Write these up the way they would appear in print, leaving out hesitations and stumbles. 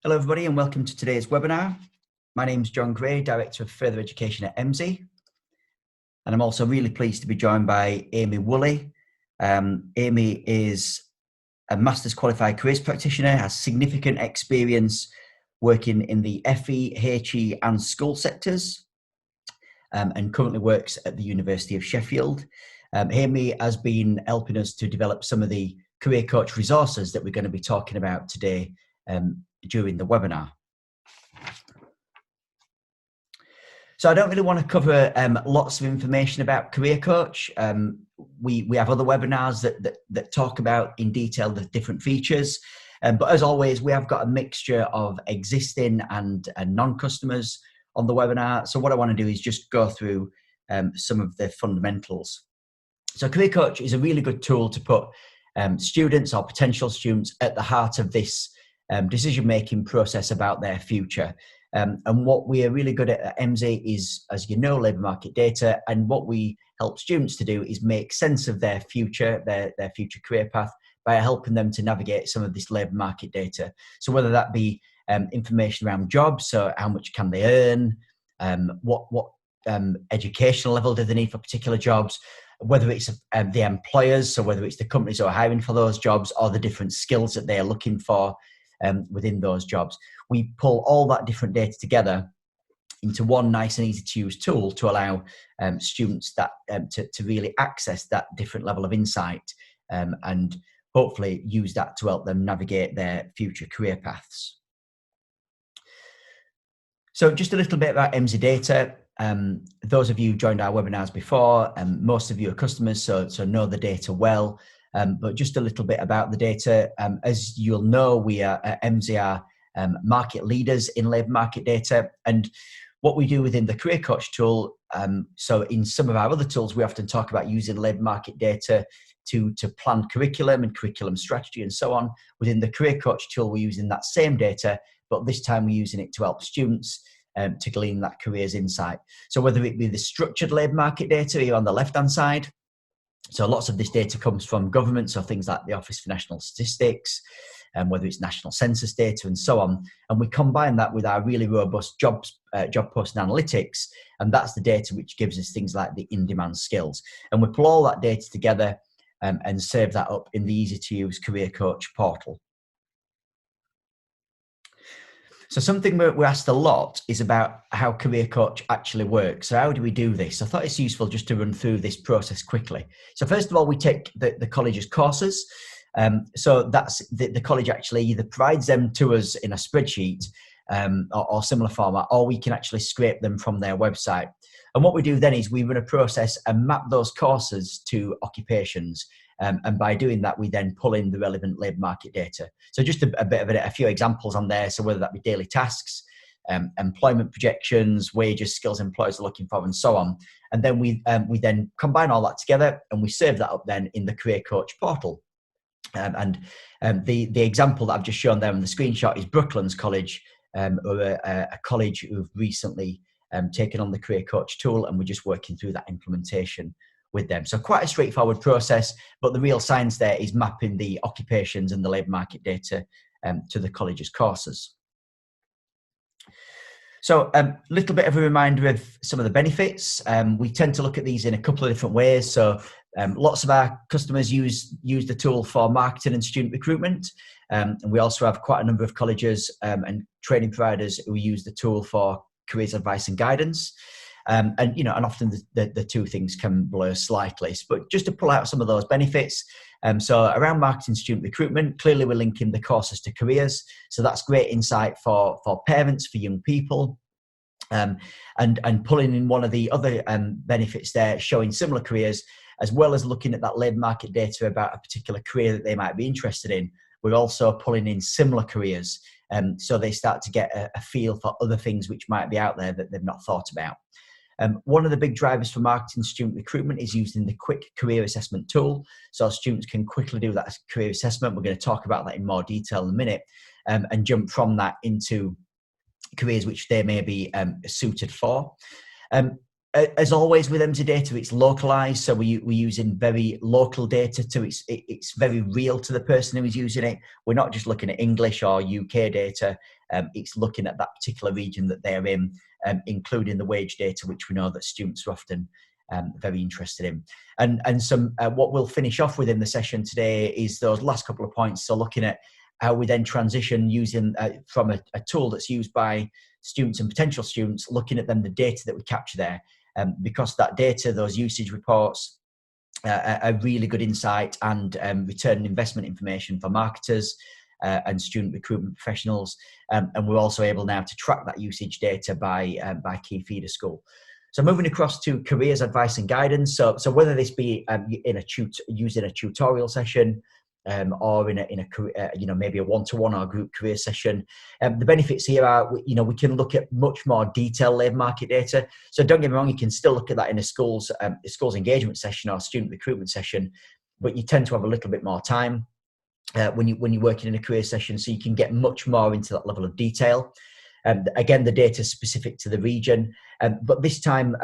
Hello everybody and welcome to today's webinar. My name is John Gray, Director of Further Education at EMSI. And I'm also really pleased to be joined by Amy Woolley. Amy is a Master's Qualified Careers Practitioner, has significant experience working in the FE, HE and school sectors, and currently works at the University of Sheffield. Amy has been helping us to develop some of the career coach resources that we're going to be talking about today during the webinar. So I don't really want to cover lots of information about Career Coach. We have other webinars that talk about in detail the different features. But as always, we have got a mixture of existing and non-customers on the webinar. So what I want to do is just go through some of the fundamentals. So Career Coach is a really good tool to put students or potential students at the heart of this decision-making process about their future. And what we are really good at EMSI is, as you know, labour market data. And what we help students to do is make sense of their future, their future career path, by helping them to navigate some of this labour market data. So whether that be information around jobs, so how much can they earn, what educational level do they need for particular jobs, whether it's the employers, so whether it's the companies who are hiring for those jobs or the different skills that they are looking for within those jobs. We pull all that different data together into one nice and easy to use tool to allow students that to really access that different level of insight and hopefully use that to help them navigate their future career paths. So just a little bit about EMSI data. Those of you who joined our webinars before, most of you are customers, so know the data well. But just a little bit about the data. As you'll know, we are at EMSI are market leaders in labour market data. And what we do within the Career Coach tool, so in some of our other tools, we often talk about using labour market data to plan curriculum and curriculum strategy and so on. Within the Career Coach tool, we're using that same data, but this time we're using it to help students to glean that careers insight. So whether it be the structured labour market data here on the left-hand side, so lots of this data comes from government, so things like the Office for National Statistics, and whether it's national census data and so on. And we combine that with our really robust job posting analytics, and that's the data which gives us things like the in-demand skills. And we pull all that data together and save that up in the easy-to-use Career Coach portal. So something we're asked a lot is about how Career Coach actually works. So how do we do this? I thought it's useful just to run through this process quickly. So first of all, we take the college's courses. So that's the college actually either provides them to us in a spreadsheet or similar format, or we can actually scrape them from their website. And what we do then is we run a process and map those courses to occupations. And by doing that, we then pull in the relevant labour market data. So just a bit of a few examples on there. So whether that be daily tasks, employment projections, wages, skills employers are looking for, and so on. And then we then combine all that together and we save that up then in the Career Coach portal. The example that I've just shown there on the screenshot is Brooklands College, or a college who've recently taken on the Career Coach tool, and we're just working through that implementation with them. So quite a straightforward process, but the real science there is mapping the occupations and the labour market data to the college's courses. So a little bit of a reminder of some of the benefits. We tend to look at these in a couple of different ways. So lots of our customers use the tool for marketing and student recruitment. And we also have quite a number of colleges and training providers who use the tool for careers advice and guidance. And often the two things can blur slightly, but just to pull out some of those benefits. So around marketing student recruitment, clearly we're linking the courses to careers. So that's great insight for parents, for young people. And pulling in one of the other benefits there, showing similar careers, as well as looking at that labour market data about a particular career that they might be interested in. We're also pulling in similar careers. So they start to get a feel for other things which might be out there that they've not thought about. One of the big drivers for marketing student recruitment is using the quick career assessment tool. So students can quickly do that career assessment. We're going to talk about that in more detail in a minute, and jump from that into careers which they may be suited for. As always with MZ data, it's localized, so we're using very local data it's very real to the person who is using it. We're not just looking at English or UK data. It's looking at that particular region that they're in, including the wage data, which we know that students are often very interested in. And some what we'll finish off with in the session today is those last couple of points. So looking at how we then transition using from a tool that's used by students and potential students, looking at them, the data that we capture there. Because that data, those usage reports, are really good insight and return on investment information for marketers and student recruitment professionals. And we're also able now to track that usage data by key feeder school. So moving across to careers advice and guidance. So whether this be using a tutorial session, or in a maybe a one-to-one or group career session. The benefits here are, we can look at much more detailed labour market data. So don't get me wrong, you can still look at that in a school's engagement session or student recruitment session, but you tend to have a little bit more time when you're working in a career session, so you can get much more into that level of detail. Again, the data is specific to the region, but this time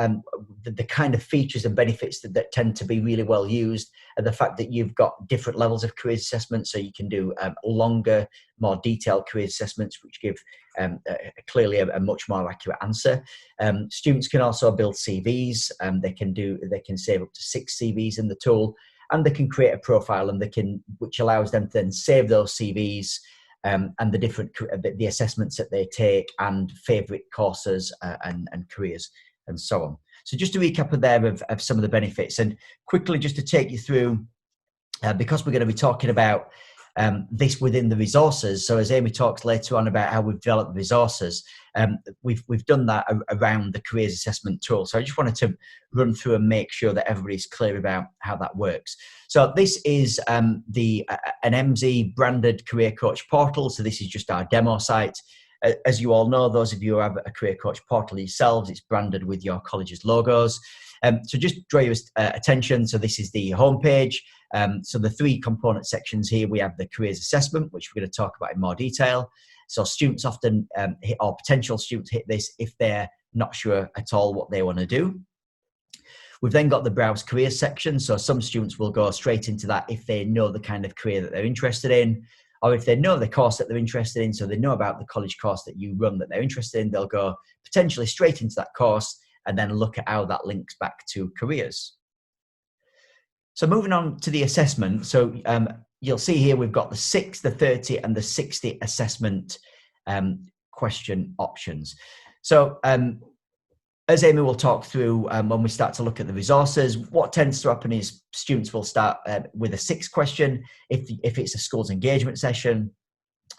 the kind of features and benefits that tend to be really well used are the fact that you've got different levels of career assessment, so you can do longer, more detailed career assessments, which give clearly a much more accurate answer. Students can also build CVs, they can save up to 6 CVs in the tool, and they can create a profile, and which allows them to then save those CVs. And the assessments that they take, and favourite courses and careers, and so on. So just to recap there of some of the benefits, and quickly just to take you through, because we're going to be talking about this within the resources. So as Amy talks later on about how we've developed the resources, we've done that around the careers assessment tool. So I just wanted to run through and make sure that everybody's clear about how that works. So this is an MZ branded career coach portal. So this is just our demo site. As you all know, those of you who have a career coach portal yourselves, it's branded with your college's logos. So just draw your attention. So this is the homepage. So the 3 component sections here, we have the careers assessment, which we're going to talk about in more detail. So students often or potential students hit this if they're not sure at all what they want to do. We've then got the browse career section. So some students will go straight into that if they know the kind of career that they're interested in, or if they know the course that they're interested in, so they know about the college course that you run that they're interested in, they'll go potentially straight into that course and then look at how that links back to careers. So moving on to the assessment. So you'll see here we've got the 6, the 30 and the 60 assessment question options. So as Amy will talk through when we start to look at the resources, what tends to happen is students will start with a 6 question if it's a school's engagement session,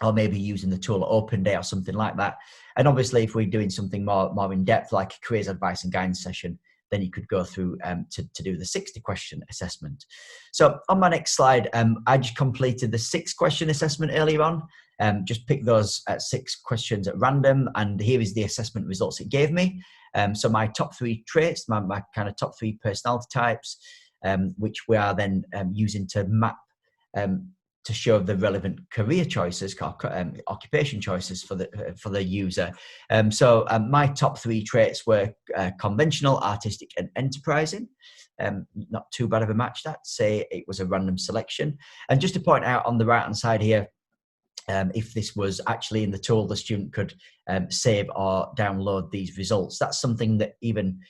or maybe using the tool at open day or something like that. And obviously if we're doing something more in depth, like a careers advice and guidance session, then you could go through to do the 60 question assessment. So on my next slide, I just completed the 6 question assessment earlier on. Just pick those 6 questions at random, and here is the assessment results it gave me. So my top 3 traits, my kind of top 3 personality types, which we are then using to map to show the relevant career choices, occupation choices for the user. So my top 3 traits were conventional, artistic, and enterprising. Not too bad of a match, that. Say it was a random selection. And just to point out on the right hand side here, if this was actually in the tool, the student could save or download these results. That's something that even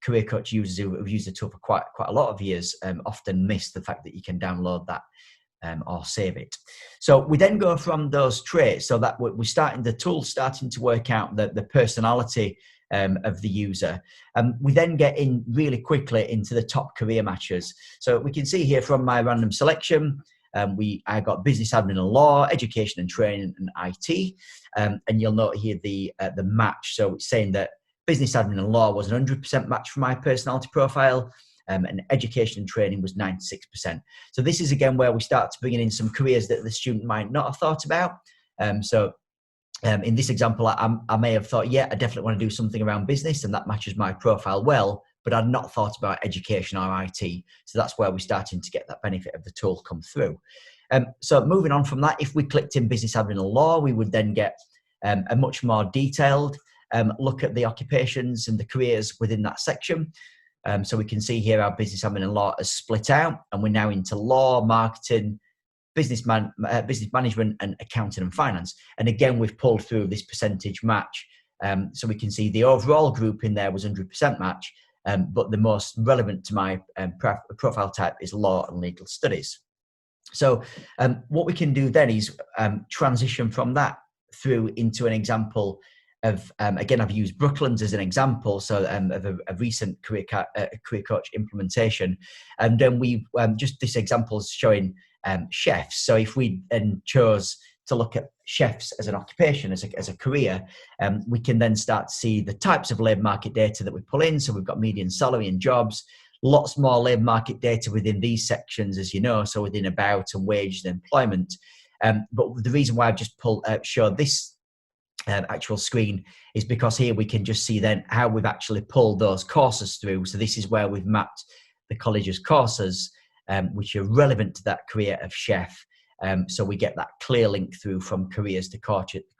career coach users who have used the tool for quite a lot of years often miss, the fact that you can download that or save it. So we then go from those traits, so that the tool's starting to work out the personality of the user. We then get in really quickly into the top career matches. So we can see here from my random selection, I got business admin and law, education and training, and IT. And you'll note here the match. So it's saying that business admin and law was an 100% match for my personality profile. And education and training was 96%. So this is again where we start to bring in some careers that the student might not have thought about. In this example, I may have thought, yeah, I definitely want to do something around business, and that matches my profile well, but I'd not thought about education or IT. So that's where we're starting to get that benefit of the tool come through. So moving on from that, if we clicked in business admin and law, we would then get a much more detailed look at the occupations and the careers within that section. So we can see here our business admin and law is split out, and we're now into law, marketing, business management, and accounting and finance. And again, we've pulled through this percentage match. So we can see the overall group in there was 100% match, but the most relevant to my profile type is law and legal studies. So what we can do then is transition from that through into an example of, again, I've used Brooklands as an example, so of a recent career coach implementation. And then we just this example is showing chefs. So if we then chose to look at chefs as an occupation, as a career, we can then start to see the types of labour market data that we pull in. So we've got median salary and jobs, lots more labour market data within these sections, as you know, so within about and wages and employment. But the reason why I've just showed this actual screen is because here we can just see then how we've actually pulled those courses through. So this is where we've mapped the college's courses, which are relevant to that career of chef. So we get that clear link through from careers to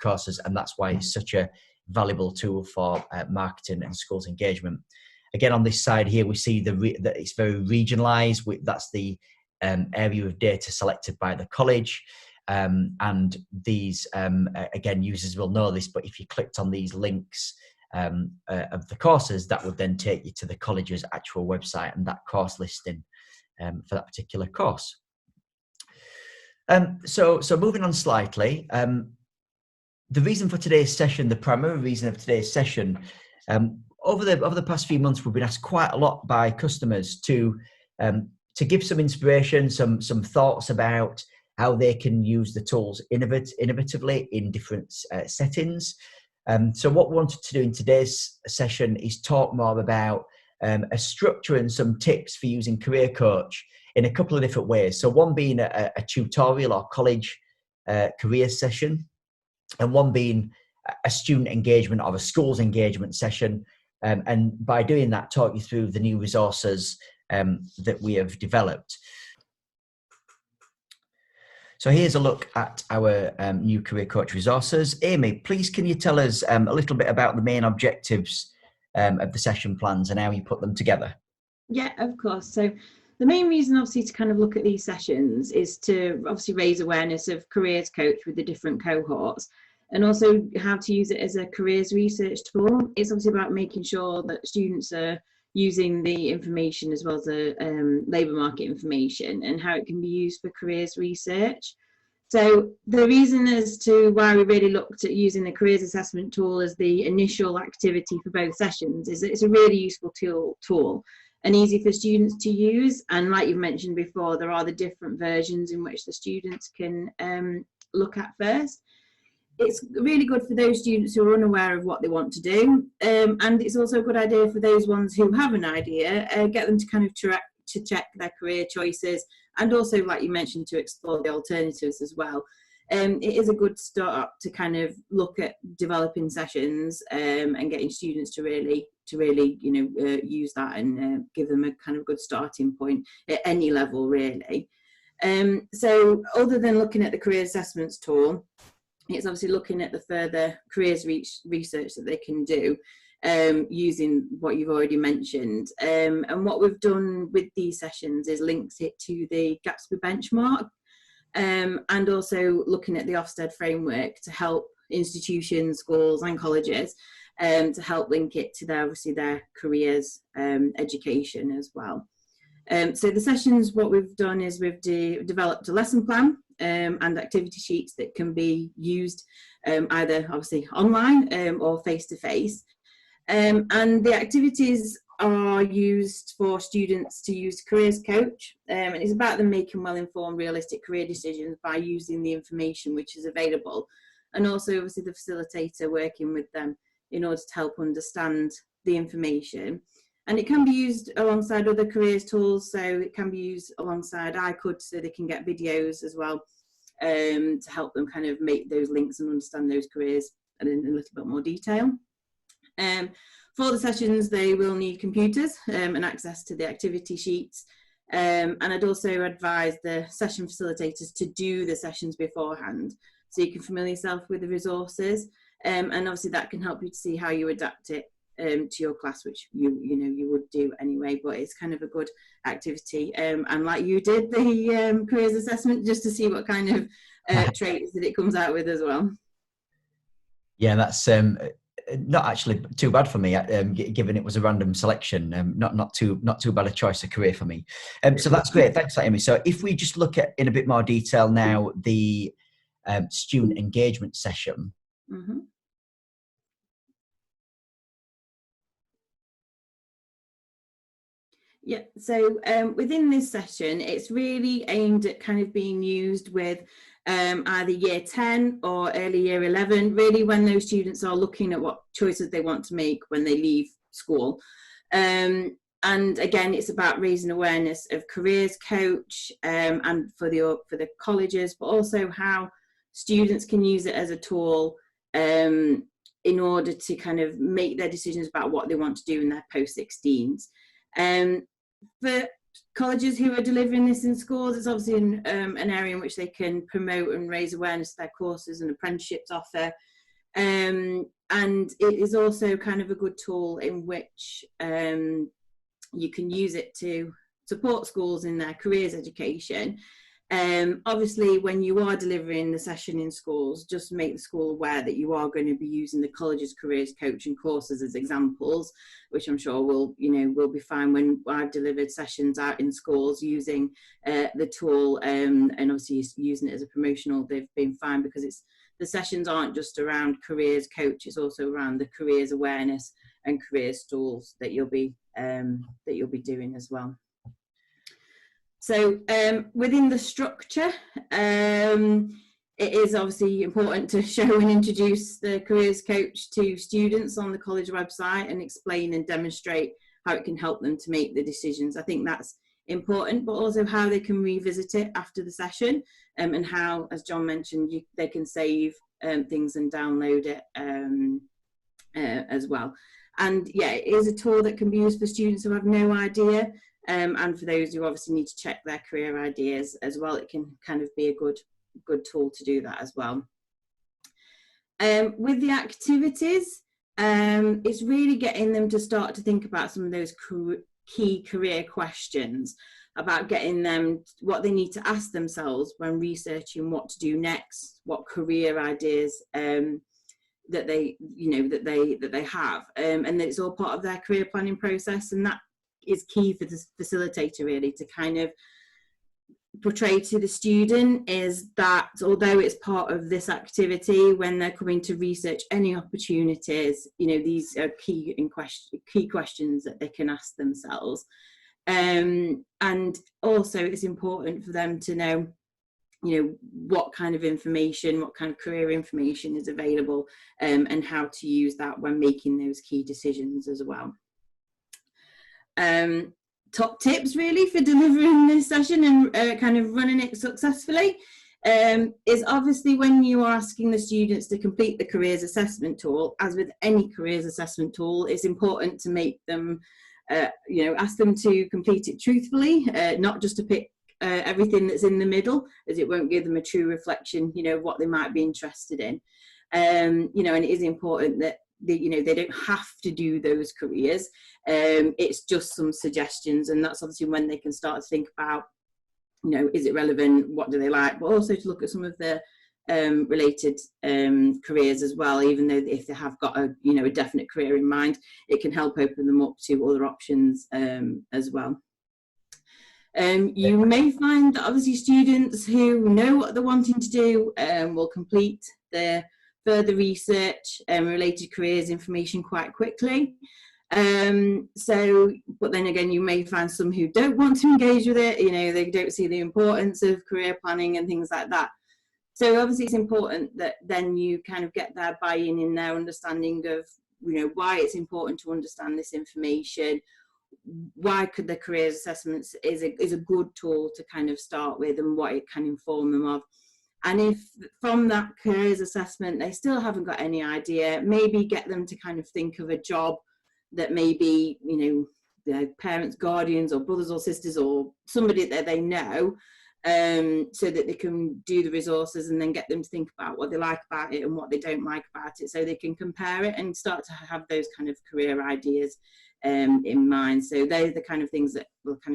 courses, and that's why it's such a valuable tool for marketing and schools engagement. Again, on this side here, we see that it's very regionalised. That's the area of data selected by the college. And these, again, users will know this, but if you clicked on these links of the courses, that would then take you to the college's actual website and that course listing for that particular course. So moving on slightly, the reason for today's session, the primary reason of today's session, over the past few months, we've been asked quite a lot by customers to give some inspiration, some thoughts about how they can use the tools innovatively in different settings. So what we wanted to do in today's session is talk more about a structure and some tips for using Career Coach in a couple of different ways. So one being a tutorial or college career session, and one being a student engagement or a school's engagement session. And by doing that, talk you through the new resources that we have developed. So here's a look at our new Career Coach resources. Amy, please can you tell us a little bit about the main objectives of the session plans and how you put them together? Yeah, of course. So the main reason obviously to kind of look at these sessions is to obviously raise awareness of careers coach with the different cohorts, and also how to use it as a careers research tool. It's obviously about making sure that students are using the information as well as the labour market information and how it can be used for careers research. So the reason as to why we really looked at using the careers assessment tool as the initial activity for both sessions is that it's a really useful tool and easy for students to use. And like you've mentioned before, there are the different versions in which the students can look at first. It's really good for those students who are unaware of what they want to do, and it's also a good idea for those ones who have an idea, get them to kind of check their career choices, and also, like you mentioned, to explore the alternatives as well. It is a good start to kind of look at developing sessions and getting students to really use that and give them a kind of good starting point at any level, really. So other than looking at the career assessments tool, it's obviously looking at the further careers research that they can do using what you've already mentioned. And what we've done with these sessions is linked it to the Gatsby Benchmark, and also looking at the Ofsted framework to help institutions, schools and colleges to help link it to their careers education as well. So the sessions, what we've done is we've developed a lesson plan and activity sheets that can be used either obviously online or face-to-face. And the activities are used for students to use Careers Coach, and it's about them making well-informed, realistic career decisions by using the information which is available, and also obviously the facilitator working with them in order to help understand the information. And it can be used alongside other careers tools, so it can be used alongside iCould, so they can get videos as well to help them kind of make those links and understand those careers in a little bit more detail. For the sessions, they will need computers and access to the activity sheets. And I'd also advise the session facilitators to do the sessions beforehand, so you can familiar yourself with the resources. and obviously that can help you to see how you adapt it to your class, which you would do anyway, but it's kind of a good activity. And like you did the careers assessment, just to see what kind of traits that it comes out with as well. Yeah, that's not actually too bad for me, given it was a random selection. Not too bad a choice of career for me. So that's great. Thanks for that, Amy. So if we just look at in a bit more detail now the student engagement session. Mm-hmm. Yeah, so within this session, it's really aimed at kind of being used with either year 10 or early year 11, really when those students are looking at what choices they want to make when they leave school. And again, it's about raising awareness of careers coach and for the colleges, but also how students can use it as a tool in order to kind of make their decisions about what they want to do in their post-16s. For colleges who are delivering this in schools, it's obviously an area in which they can promote and raise awareness of their courses and apprenticeships offer. And it is also kind of a good tool in which you can use it to support schools in their careers education. Obviously, when you are delivering the session in schools, just make the school aware that you are going to be using the college's careers coaching courses as examples, which I'm sure will be fine when I've delivered sessions out in schools using the tool, and obviously using it as a promotional. They've been fine because the sessions aren't just around careers coach; it's also around the careers awareness and careers tools that you'll be doing as well. So within the structure, it is obviously important to show and introduce the careers coach to students on the college website and explain and demonstrate how it can help them to make the decisions. I think that's important, but also how they can revisit it after the session, and how, as John mentioned, they can save things and download it as well. And yeah, it is a tool that can be used for students who have no idea. And for those who obviously need to check their career ideas as well, it can kind of be a good tool to do that as well. With the activities, it's really getting them to start to think about some of those key career questions, about getting them what they need to ask themselves when researching what to do next, what career ideas that they have, and that it's all part of their career planning process. And that is key for the facilitator, really, to kind of portray to the student, is that although it's part of this activity, when they're coming to research any opportunities, these are key questions that they can ask themselves. And also it's important for them to know what kind of information, what kind of career information is available, and how to use that when making those key decisions as well. Top tips really for delivering this session and kind of running it successfully is obviously when you are asking the students to complete the careers assessment tool, as with any careers assessment tool, it's important to make them, ask them to complete it truthfully, not just to pick everything that's in the middle, as it won't give them a true reflection, of what they might be interested in. And it is important that they don't have to do those careers. It's just some suggestions, and that's obviously when they can start to think about, is it relevant, what do they like, but also to look at some of the related careers as well. Even though if they have got a definite career in mind, it can help open them up to other options as well. You may find that obviously students who know what they're wanting to do will complete their further research and related careers information quite quickly. But then again, you may find some who don't want to engage with it, they don't see the importance of career planning and things like that. So obviously it's important that then you kind of get their buy-in in their understanding of, why it's important to understand this information, why could the careers assessments is a good tool to kind of start with, and what it can inform them of. And if from that careers assessment they still haven't got any idea, maybe get them to kind of think of a job that maybe, their parents, guardians or brothers or sisters or somebody that they know so that they can do the resources and then get them to think about what they like about it and what they don't like about it, so they can compare it and start to have those kind of career ideas in mind. So they're the kind of things that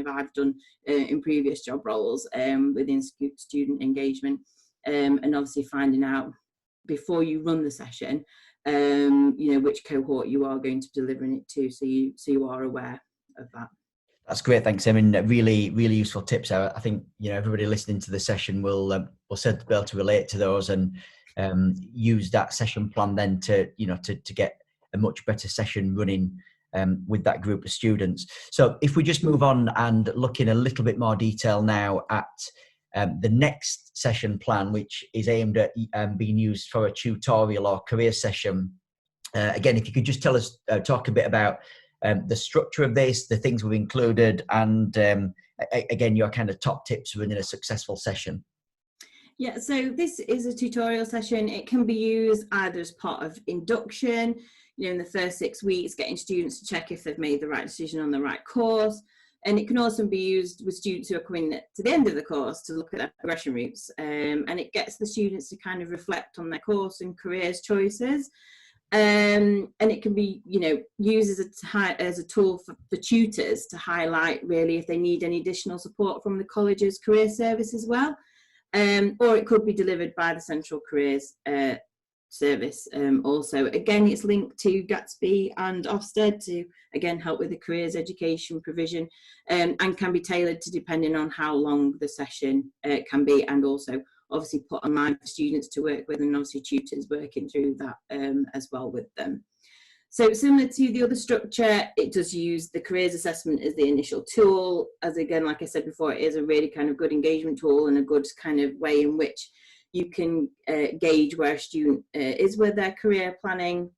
I've done in previous job roles within student engagement, and obviously finding out before you run the session, which cohort you are going to be delivering it to, so you are aware of that. That's great, thanks. I mean, really, really useful tips. I think everybody listening to the session will certainly be able to relate to those and use that session plan then to get a much better session running with that group of students. So if we just move on and look in a little bit more detail now at the next session plan, which is aimed at being used for a tutorial or career session. Again, if you could just talk a bit about the structure of this, the things we've included, and again, your kind of top tips running a successful session. Yeah, so this is a tutorial session. It can be used either as part of induction, in the first 6 weeks, getting students to check if they've made the right decision on the right course. And it can also be used with students who are coming to the end of the course to look at their progression routes. And it gets the students to kind of reflect on their course and careers choices. And it can be, used as a tool for tutors to highlight really if they need any additional support from the college's career service as well. Or it could be delivered by the Central Careers Service also. Again, it's linked to Gatsby and Ofsted to, again, help with the careers education provision, and can be tailored to depending on how long the session can be, and also obviously put online for students to work with, and obviously tutors working through that as well with them. So similar to the other structure, it does use the careers assessment as the initial tool. As again, like I said before, it is a really kind of good engagement tool and a good kind of way in which you can gauge where a student is with their career planning.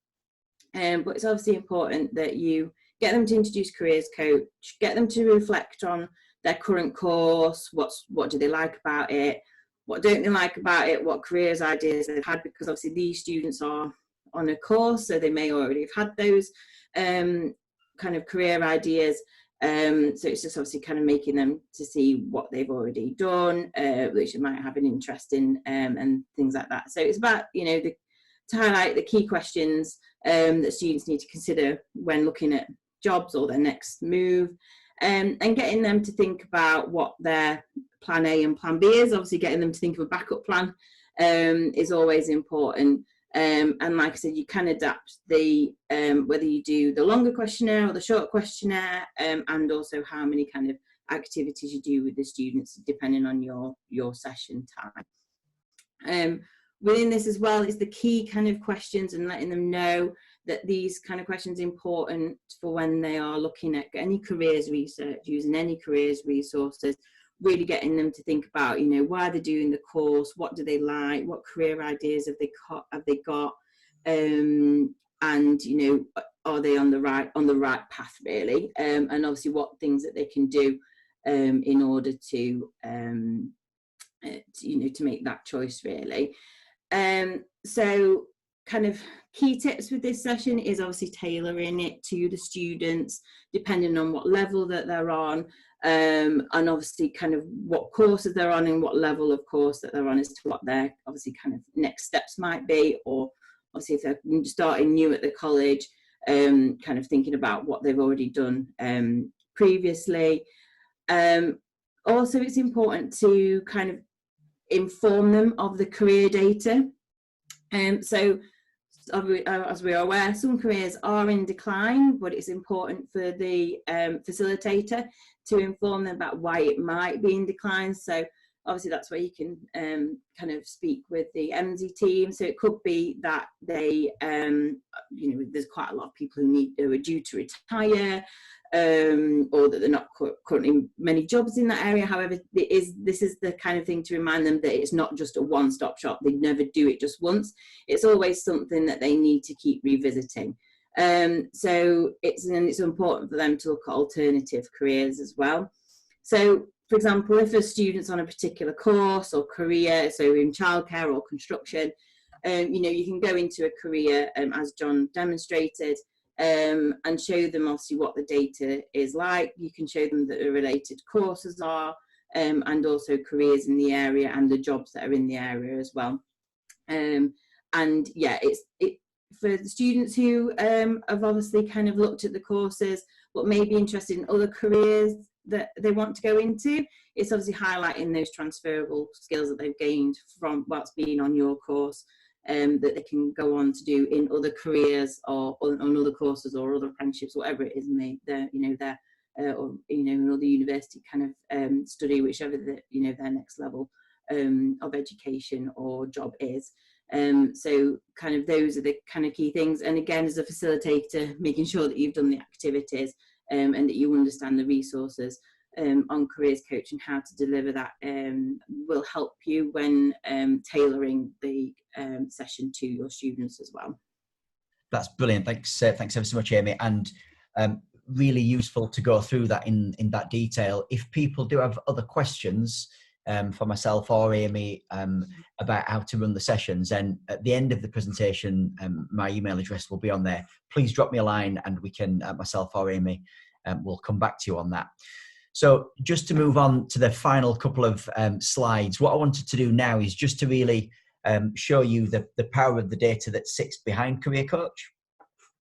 But it's obviously important that you get them to introduce careers coach, get them to reflect on their current course, what do they like about it, what don't they like about it, what careers ideas they've had, because obviously these students are on a course, so they may already have had those kind of career ideas. So it's just obviously kind of making them to see what they've already done, which they might have an interest in, and things like that. So it's about, to highlight the key questions that students need to consider when looking at jobs or their next move, and getting them to think about what their plan A and plan B is. Obviously getting them to think of a backup plan is always important. And like I said, you can adapt the whether you do the longer questionnaire or the short questionnaire, and also how many kind of activities you do with the students depending on your session time. Within this as well is the key kind of questions, and letting them know that these kind of questions are important for when they are looking at any careers research, using any careers resources, really getting them to think about, why they're doing the course, what do they like, what career ideas have they got, and are they on the right path really, and obviously what things that they can do in order to make that choice really. So kind of key tips with this session is obviously tailoring it to the students depending on what level that they're on, and obviously kind of what courses they're on and what level of course that they're on as to what their obviously kind of next steps might be, or obviously if they're starting new at the college, kind of thinking about what they've already done previously. Also, it's important to kind of inform them of the career data. So as we are aware, some careers are in decline, but it's important for the facilitator to inform them about why it might be in decline. So obviously that's where you can kind of speak with the MD team. So it could be that they, there's quite a lot of people who are due to retire, or that they're not currently many jobs in that area. However, this is the kind of thing to remind them that it's not just a one-stop shop. They never do it just once. It's always something that they need to keep revisiting. So it's important for them to look at alternative careers as well. So, for example, if a student's on a particular course or career, so in childcare or construction, you can go into a career, as John demonstrated, and show them obviously what the data is like. You can show them that the related courses are, and also careers in the area and the jobs that are in the area as well. And yeah, it for the students who have obviously kind of looked at the courses but may be interested in other careers that they want to go into. It's obviously highlighting those transferable skills that they've gained from what's been on your course, that they can go on to do in other careers or on other courses or other apprenticeships, whatever it is, and or another university kind of study, whichever their next level of education or job is. So kind of those are the kind of key things. And again, as a facilitator, making sure that you've done the activities and that you understand the resources on Careers Coach and how to deliver that will help you when tailoring the session to your students as well. That's brilliant. Thanks ever so much, Amy. And really useful to go through that in that detail. If people do have other questions for myself or Amy about how to run the sessions, and at the end of the presentation, my email address will be on there. Please drop me a line and we can, myself or Amy, will come back to you on that. So just to move on to the final couple of slides, what I wanted to do now is just to really show you the power of the data that sits behind Career Coach.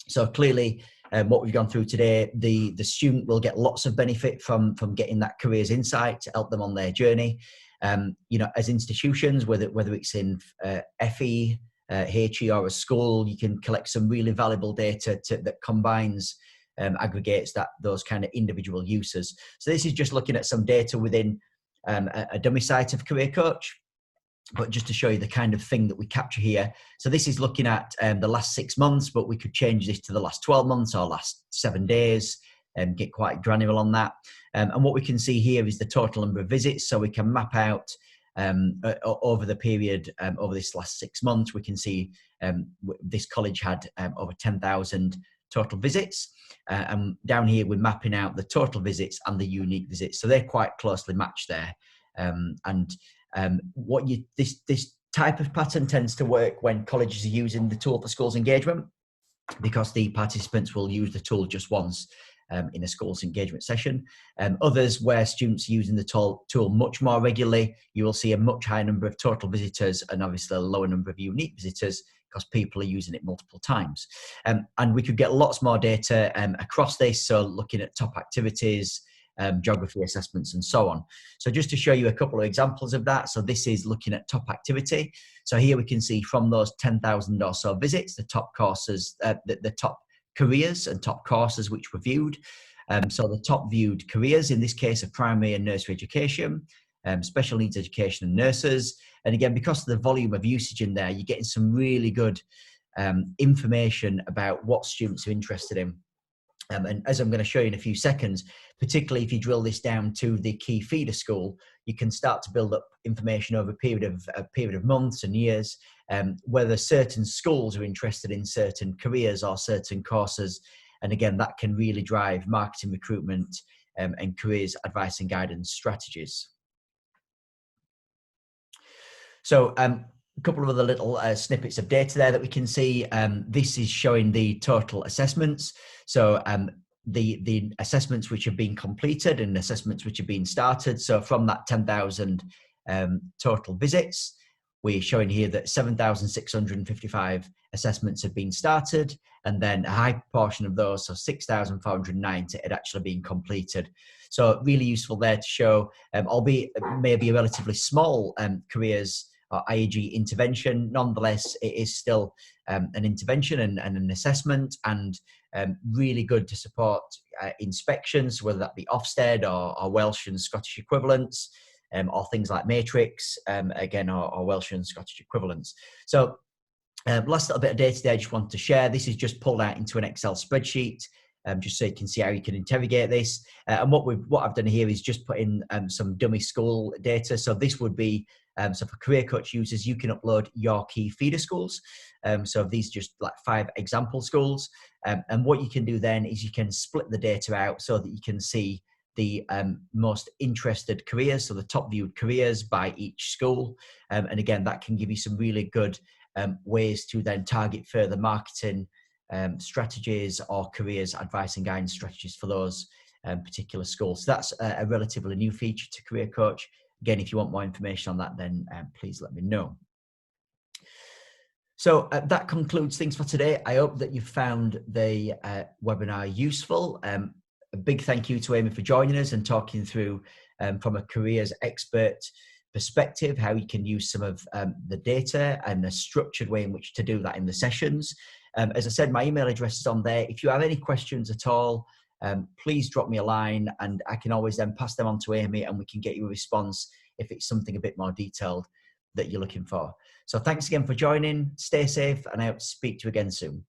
So clearly, what we've gone through today, the student will get lots of benefit from getting that careers insight to help them on their journey. As institutions, whether it's in FE, HE or a school, you can collect some really valuable data that combines, aggregates those kind of individual uses. So this is just looking at some data within a dummy site of Career Coach, but just to show you the kind of thing that we capture here. So this is looking at the last 6 months, but we could change this to the last 12 months or last 7 days and get quite granular on that. And what we can see here is the total number of visits. So we can map out over the period, over this last 6 months, we can see this college had over 10,000 total visits. And down here, we're mapping out the total visits and the unique visits. So they're quite closely matched there. This type of pattern tends to work when colleges are using the tool for schools engagement, because the participants will use the tool just once in a schools engagement session. Others, where students are using the tool much more regularly, you will see a much higher number of total visitors and obviously a lower number of unique visitors, because people are using it multiple times. And we could get lots more data across this, so looking at top activities, geography assessments and so on. So just to show you a couple of examples of that. So this is looking at top activity. So here we can see from those 10,000 or so visits, the top courses, the top careers and top courses which were viewed. So the top viewed careers, in this case, are primary and nursery education, special needs education and nurses. And again, because of the volume of usage in there, you're getting some really good information about what students are interested in. And as I'm going to show you in a few seconds, particularly if you drill this down to the key feeder school, you can start to build up information over a period of months and years, whether certain schools are interested in certain careers or certain courses. And again, that can really drive marketing, recruitment, and careers advice and guidance strategies. So a couple of other little snippets of data there that we can see. This is showing the total assessments. So the assessments which have been completed and assessments which have been started. So from that 10,000 total visits, we're showing here that 7,655 assessments have been started, and then a high proportion of those, so 6,490, had actually been completed. So really useful there to show, albeit maybe a relatively small careers or IAG intervention, nonetheless, it is still an intervention and an assessment, and really good to support inspections, whether that be Ofsted or Welsh and Scottish equivalents, or things like Matrix, again, or Welsh and Scottish equivalents. So last little bit of data there I just wanted to share. This is just pulled out into an Excel spreadsheet, just so you can see how you can interrogate this. And what I've done here is just put in some dummy school data. So this would be, so for Career Coach users, you can upload your key feeder schools. So these are just like 5 example schools. And what you can do then is you can split the data out so that you can see the most interested careers, so the top viewed careers by each school. And again, that can give you some really good ways to then target further marketing strategies or careers advice and guidance strategies for those particular school. So that's a relatively new feature to Career Coach. Again, if you want more information on that, then please let me know. So that concludes things for today. I hope that you found the webinar useful. A big thank you to Amy for joining us and talking through from a careers expert perspective, how you can use some of the data and the structured way in which to do that in the sessions. As I said, my email address is on there. If you have any questions at all, please drop me a line and I can always then pass them on to Amy and we can get you a response if it's something a bit more detailed that you're looking for. So thanks again for joining. Stay safe and I hope to speak to you again soon.